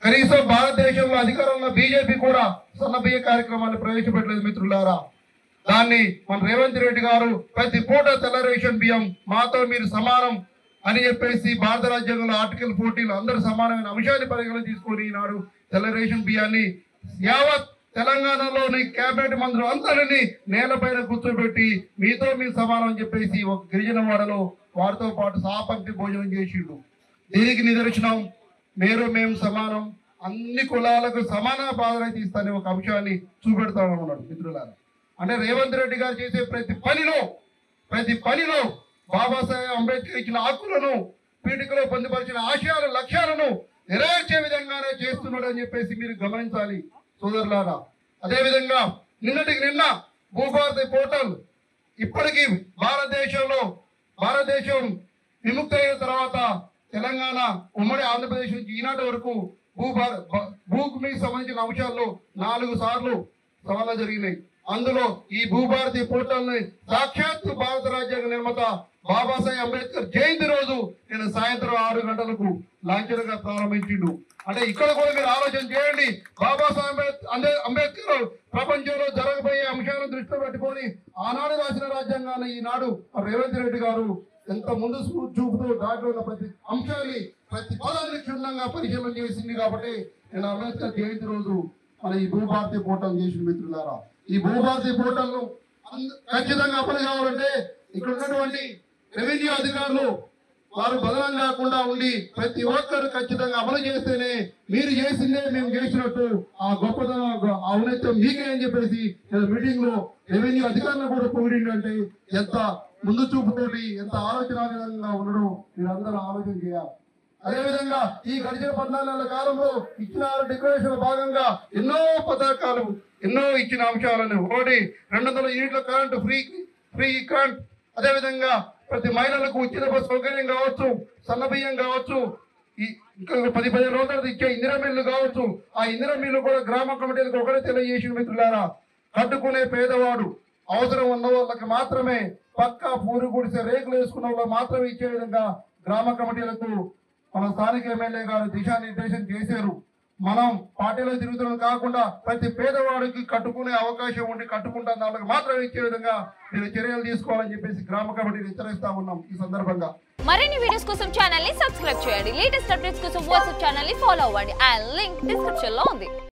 కనీసం భారతదేశంలో అధికారంలో బీజేపీ కూడా సన్నబియ్య కార్యక్రమాన్ని ప్రవేశపెట్టలేదు మిత్రులారా. దాన్ని మన రేవంత్ రెడ్డి గారు ప్రతి పూట తెల్ల రేషన్ బియ్యం మాతో మీరు సమానం అని చెప్పేసి భారత రాజ్యాంగంలో ఆర్టికల్ 14 అందరూ సమానమైన అంశాన్ని పరిగణన తీసుకొని ఈనాడు తెల్ల రేషన్ బియ్యాన్ని యావత్ తెలంగాణలోని కేబినెట్ మంత్రులు అందరినీ నేలపైన కూర్చోబెట్టి మీతో మీరు సమానం అని చెప్పేసి ఒక గిరిజన వాడలో వారితో పాటు సహపంక్తి భోజనం చేసిండు. దీనికి నిదర్శనం మేము సమానం, అన్ని కులాలకు సమాన ప్రాధాన్యత ఇస్తానే ఒక అంశాన్ని చూపెడతామన్నాడు మిత్రులారా. అంటే రేవంత్ రెడ్డి గారు చేసే ప్రతి పనిలో బాబాసాహెబ్ అంబేద్కర్ ఇచ్చిన హక్కులను, పీఠికలో పొందుపరిచిన ఆశయాలు, లక్ష్యాలను నెరవేర్చే విధంగానే చేస్తున్నాడు అని చెప్పేసి మీరు గమనించాలి సోదరులారా. అదేవిధంగా నిన్న భూభారతి పోర్టల్ ఇప్పటికీ భారతదేశం విముక్తి అయిన తర్వాత తెలంగాణ ఉమ్మడి ఆంధ్రప్రదేశ్ నుంచి ఈనాటి వరకు భూమికి సంబంధించిన అంశాల్లో 4 సార్లు సవాళ్ళు జరిగినాయి. అందులో ఈ భూభారతి పోర్టల్ ని సాక్షాత్తు భారత రాజ్యాంగ నిర్మాత బాబాసాహెబ్ అంబేద్కర్ జయంతి రోజు నేను సాయంత్రం 6 గంటలకు లాంఛనంగా ప్రారంభించిండు. అంటే ఇక్కడ కూడా మీరు ఆలోచన చేయండి. బాబాసాహెబ్ అంబేద్కర్ ప్రపంచంలో జరగబోయే అంశాలను దృష్టిలో పెట్టుకొని ఆనాడు రాసిన రాజ్యాంగాన్ని ఈనాడు రేవంత్ రెడ్డి గారు ఎంత ముందు చూపుతూ దాంట్లో ఉన్న ప్రతి అంశాన్ని, ప్రతి పదాన్ని క్షుణ్ణంగా పరిశీలన చేసింది. కాబట్టి నేను అంబేద్కర్ జయంతి రోజు మన ఈ భూభారతి పోర్టల్ చేసిన మిత్రులారా, ఈ భూభారతి పోర్టల్ ను ఖచ్చితంగా అమలు కావాలంటే ఇక్కడ ఉన్నటువంటి రెవెన్యూ అధికారులు వారు బదనం కాకుండా ఉండి ప్రతి ఒక్కరు ఖచ్చితంగా అమలు చేస్తేనే మీరు చేసిందే మేము చేసినట్టు ఆ గొప్పతనం, ఔన్నత్యం మీకే అని చెప్పేసి మీటింగ్ లో రెవెన్యూ అధికారులు కూడా పొగిడిందంటే ఎంత ముందు చూపుతోటి, ఎంత ఆలోచనాత్మకంగా ఉండడం మీరందరూ ఆలోచన చేయాలి. అదేవిధంగా ఈ గడిచిన 14 నెలల కాలంలో ఇచ్చిన డిక్లరేషన్ భాగంగా ఎన్నో పథకాలు, ఎన్నో ఇచ్చిన అంశాలను, 200 యూనిట్ల కరెంటు ఫ్రీ కరెంట్, అదేవిధంగా ప్రతి మహిళలకు ఉచిత బస్ సౌకర్యం కావచ్చు, సన్నబియ్యం కావచ్చు, ఇంకా 10-15 రోజులు ఇచ్చే ఇందిరా మిల్లు కావచ్చు. ఆ ఇందిరా మిల్లు కూడా గ్రామ కమిటీలకు ఒకటే తెలియజేసిన మిత్రులారా, కట్టుకునే పేదవాడు అవసరం ఉన్న వాళ్ళకి మాత్రమే, పక్కా పూరి గుడిసే రేకులు వేసుకున్న వాళ్ళకి మాత్రమే ఇచ్చే విధంగా గ్రామ కమిటీలకు మన స్థానిక ఎమ్మెల్యే గారు దిశానిర్దేశం చేశారు. మనం పార్టీలో తిరుగుతున్నాం కాకుండా ప్రతి పేదవాడికి కట్టుకునే అవకాశం ఉండి కట్టుకుంటున్న వాళ్ళకి మాత్రమే ఇచ్చే విధంగా మీరు చర్యలు తీసుకోవాలని చెప్పేసి గ్రామ కమిటీని హెచ్చరిస్తా ఉన్నాం. ఈ సందర్భంగా మరిన్ని వీడియోస్ కోసం ఛానల్ ని సబ్స్క్రైబ్ చేయండి. లేటెస్ట్ అప్డేట్స్ కోసం వాట్సాప్ ఛానల్ ని ఫాలో అవ్వండి. ఆ లింక్ డిస్క్రిప్షన్ లో ఉంది.